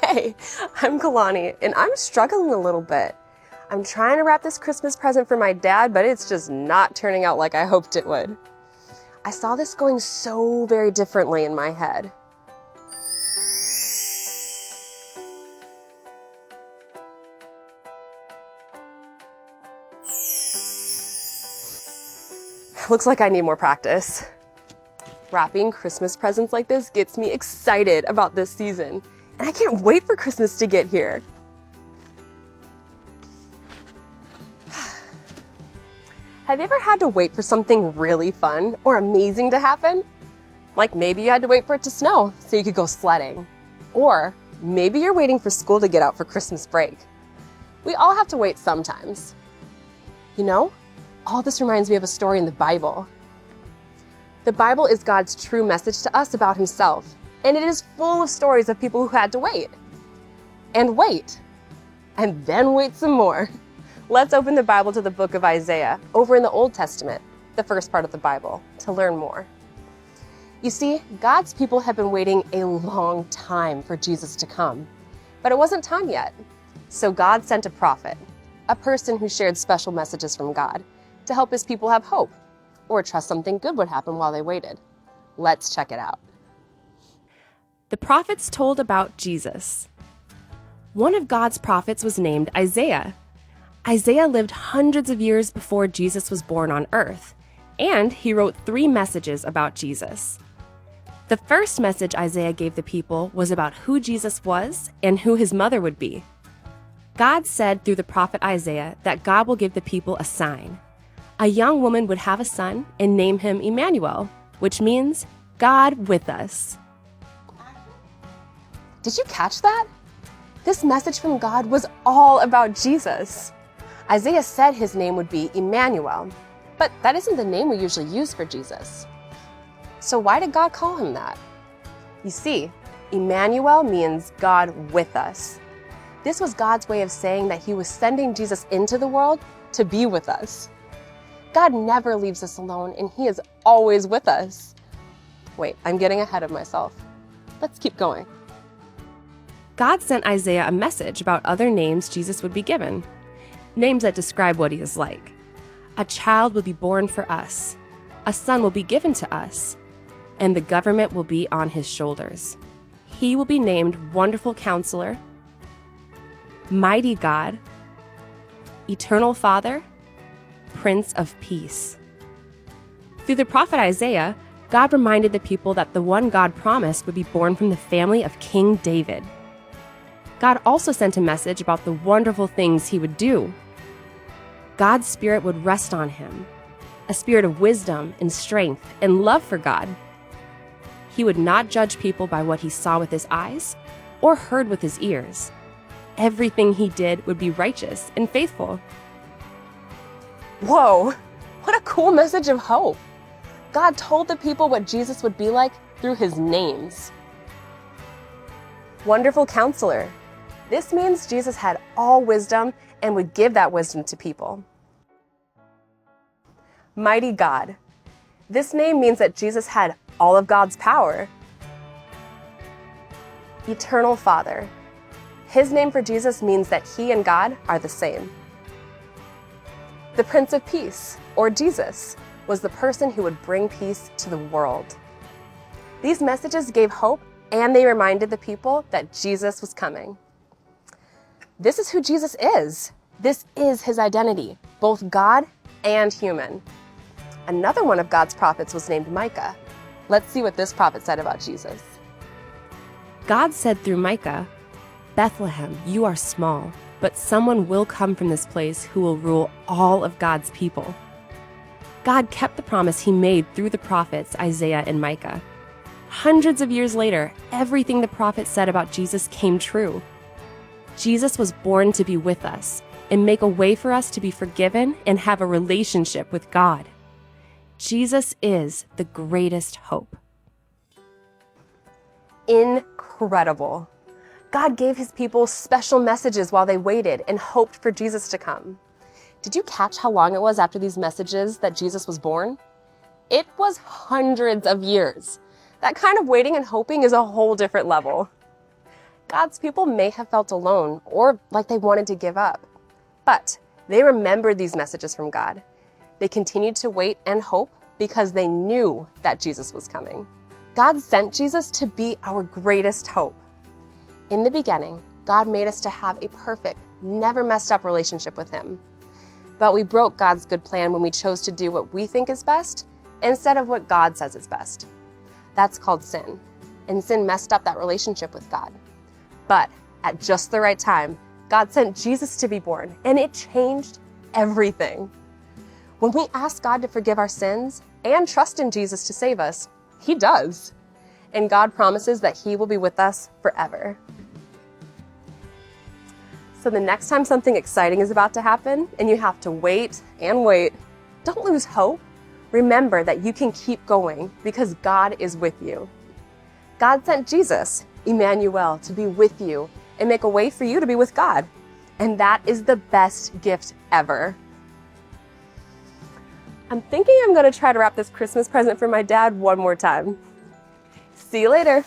Hey, I'm Kalani, and I'm struggling a little bit. I'm trying to wrap this Christmas present for my dad, but it's just not turning out like I hoped it would. I saw this going so very differently in my head. Looks like I need more practice. Wrapping Christmas presents like this gets me excited about this season, and I can't wait for Christmas to get here. Have you ever had to wait for something really fun or amazing to happen? Like maybe you had to wait for it to snow so you could go sledding. Or maybe you're waiting for school to get out for Christmas break. We all have to wait sometimes. You know, all this reminds me of a story in the Bible. The Bible is God's true message to us about Himself, and it is full of stories of people who had to wait. And wait. And then wait some more. Let's open the Bible to the book of Isaiah, over in the Old Testament, the first part of the Bible, to learn more. You see, God's people have been waiting a long time for Jesus to come, but it wasn't time yet. So God sent a prophet, a person who shared special messages from God, to help His people have hope, or trust something good would happen while they waited. Let's check it out. The prophets told about Jesus. One of God's prophets was named Isaiah. Isaiah lived hundreds of years before Jesus was born on earth, and he wrote 3 messages about Jesus. The first message Isaiah gave the people was about who Jesus was and who his mother would be. God said through the prophet Isaiah that God will give the people a sign. A young woman would have a son and name him Emmanuel, which means God with us. Did you catch that? This message from God was all about Jesus. Isaiah said his name would be Emmanuel, but that isn't the name we usually use for Jesus. So why did God call him that? You see, Emmanuel means God with us. This was God's way of saying that He was sending Jesus into the world to be with us. God never leaves us alone, and He is always with us. Wait, I'm getting ahead of myself. Let's keep going. God sent Isaiah a message about other names Jesus would be given. Names that describe what He is like. A child will be born for us. A son will be given to us. And the government will be on His shoulders. He will be named Wonderful Counselor, Mighty God, Eternal Father, Prince of Peace. Through the prophet Isaiah, God reminded the people that the one God promised would be born from the family of King David. God also sent a message about the wonderful things He would do. God's Spirit would rest on Him, a spirit of wisdom and strength and love for God. He would not judge people by what He saw with His eyes or heard with His ears. Everything He did would be righteous and faithful. Whoa, what a cool message of hope. God told the people what Jesus would be like through His names. Wonderful Counselor. This means Jesus had all wisdom and would give that wisdom to people. Mighty God. This name means that Jesus had all of God's power. Eternal Father. His name for Jesus means that He and God are the same. The Prince of Peace, or Jesus, was the person who would bring peace to the world. These messages gave hope, and they reminded the people that Jesus was coming. This is who Jesus is. This is His identity, both God and human. Another one of God's prophets was named Micah. Let's see what this prophet said about Jesus. God said through Micah, "Bethlehem, you are small, but someone will come from this place who will rule all of God's people." God kept the promise He made through the prophets Isaiah and Micah. Hundreds of years later, everything the prophets said about Jesus came true. Jesus was born to be with us and make a way for us to be forgiven and have a relationship with God. Jesus is the greatest hope. Incredible. God gave His people special messages while they waited and hoped for Jesus to come. Did you catch how long it was after these messages that Jesus was born? It was hundreds of years. That kind of waiting and hoping is a whole different level. God's people may have felt alone or like they wanted to give up, but they remembered these messages from God. They continued to wait and hope because they knew that Jesus was coming. God sent Jesus to be our greatest hope. In the beginning, God made us to have a perfect, never messed up relationship with Him. But we broke God's good plan when we chose to do what we think is best instead of what God says is best. That's called sin, and sin messed up that relationship with God. But at just the right time, God sent Jesus to be born, and it changed everything. When we ask God to forgive our sins and trust in Jesus to save us, He does. And God promises that He will be with us forever. So the next time something exciting is about to happen and you have to wait and wait, don't lose hope. Remember that you can keep going because God is with you. God sent Jesus, Emmanuel, to be with you and make a way for you to be with God. And that is the best gift ever. I'm thinking I'm going to try to wrap this Christmas present for my dad one more time. See you later.